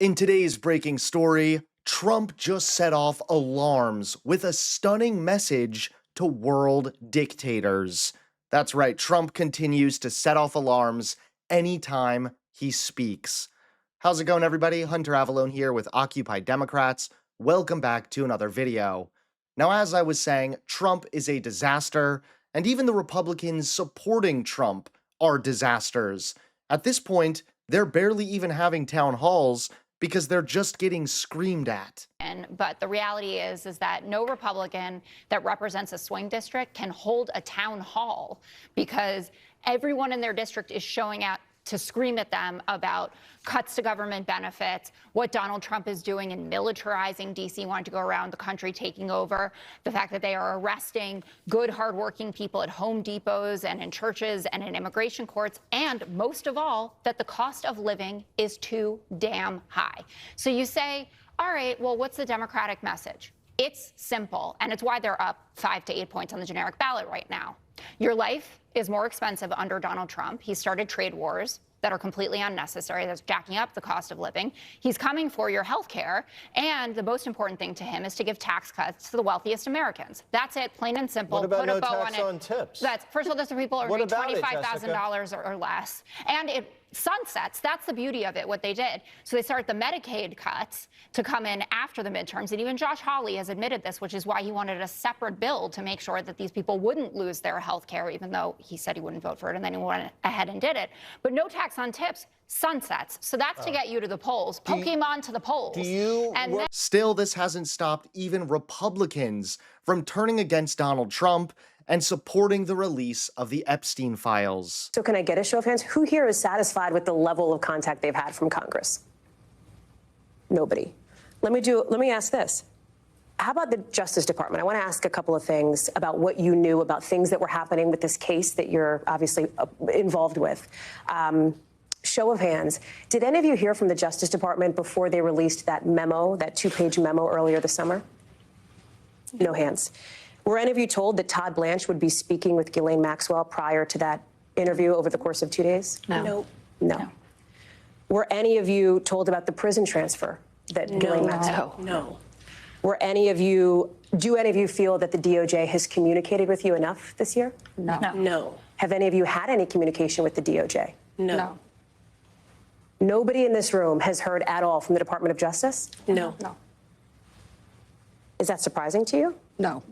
In today's breaking story, Trump just set off alarms with a stunning message to world dictators. That's right, Trump continues to set off alarms anytime he speaks. How's it going, everybody? Hunter Avalone here with Occupy Democrats. Welcome back to another video. Now, as I was saying, Trump is a disaster, and even the Republicans supporting Trump are disasters. At this point, they're barely even having town halls because they're just getting screamed at. But the reality is that no Republican that represents a swing district can hold a town hall because everyone in their district is showing out to scream at them about cuts to government benefits, what Donald Trump is doing in militarizing D.C., wanting to go around the country taking over, the fact that they are arresting good, hardworking people at Home Depots and in churches and in immigration courts, and most of all, that the cost of living is too damn high. So you say, all right, well, what's the Democratic message? It's simple, and it's why they're up 5 to 8 points on the generic ballot right now. Your life is more expensive under Donald Trump. He started trade wars that are completely unnecessary. That's jacking up the cost of living. He's coming for your health care. And the most important thing to him is to give tax cuts to the wealthiest Americans. That's it, plain and simple. What about Put no a bow tax on it. on tips? First of all, those are people What earning about it, $25,000 or less. And it sunsets. That's the beauty of it, what they did. So they start the Medicaid cuts to come in after the midterms. And even Josh Hawley has admitted this, which is why he wanted a separate bill to make sure that these people wouldn't lose their health care, even though he said he wouldn't vote for it, and then he went ahead and did it. But no tax on tips, sunsets. So that's to get you to the polls. Pokemon to the polls. Still, this hasn't stopped even Republicans from turning against Donald Trump and supporting the release of the Epstein files. So can I get a show of hands? Who here is satisfied with the level of contact they've had from Congress? Nobody. Let me ask this. How about the Justice Department? I want to ask a couple of things about what you knew about things that were happening with this case that you're obviously involved with. Show of hands. Did any of you hear from the Justice Department before they released that memo, that 2-page memo earlier this summer? No hands. Were any of you told that Todd Blanche would be speaking with Ghislaine Maxwell prior to that interview over the course of 2 days? No. No. Were any of you told about the prison transfer that Ghislaine Maxwell? No. Do any of you feel that the DOJ has communicated with you enough this year? No. Have any of you had any communication with the DOJ? No. Nobody in this room has heard at all from the Department of Justice? No. Is that surprising to you? No.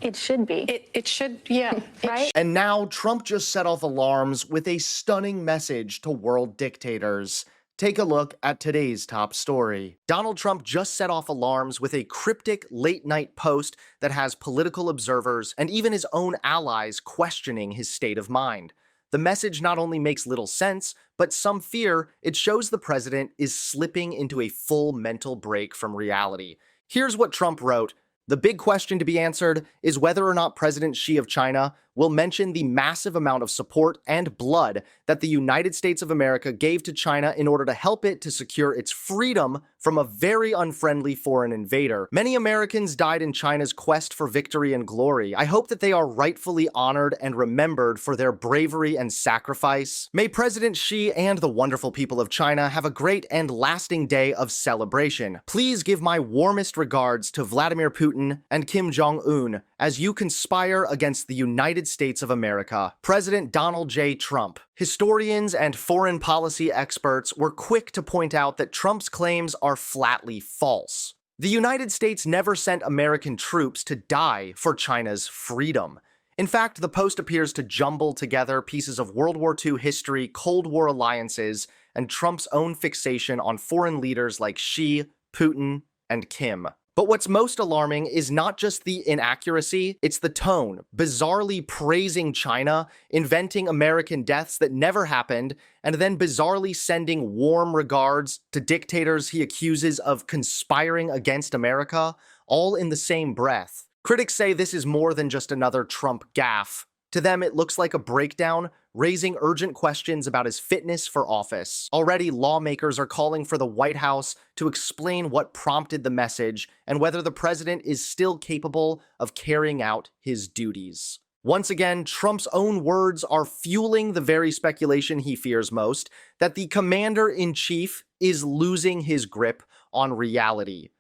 It should be. It should, yeah. Right? And now Trump just set off alarms with a stunning message to world dictators. Take a look at today's top story. Donald Trump just set off alarms with a cryptic late-night post that has political observers and even his own allies questioning his state of mind. The message not only makes little sense, but some fear it shows the president is slipping into a full mental break from reality. Here's what Trump wrote. The big question to be answered is whether or not President Xi of China will mention the massive amount of support and blood that the United States of America gave to China in order to help it to secure its freedom from a very unfriendly foreign invader. Many Americans died in China's quest for victory and glory. I hope that they are rightfully honored and remembered for their bravery and sacrifice. May President Xi and the wonderful people of China have a great and lasting day of celebration. Please give my warmest regards to Vladimir Putin and Kim Jong-un as you conspire against the United States of America. President Donald J. Trump. Historians and foreign policy experts were quick to point out that Trump's claims are flatly false. The United States never sent American troops to die for China's freedom. In fact, the post appears to jumble together pieces of World War II history, Cold War alliances, and Trump's own fixation on foreign leaders like Xi, Putin, and Kim. But what's most alarming is not just the inaccuracy, it's the tone, bizarrely praising China, inventing American deaths that never happened, and then bizarrely sending warm regards to dictators he accuses of conspiring against America, all in the same breath. Critics say this is more than just another Trump gaffe. To them, it looks like a breakdown, raising urgent questions about his fitness for office. Already, lawmakers are calling for the White House to explain what prompted the message and whether the president is still capable of carrying out his duties. Once again, Trump's own words are fueling the very speculation he fears most, that the commander-in-chief is losing his grip on reality.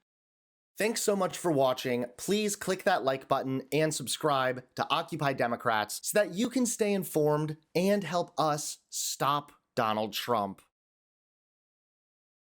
Thanks so much for watching. Please click that like button and subscribe to Occupy Democrats so that you can stay informed and help us stop Donald Trump.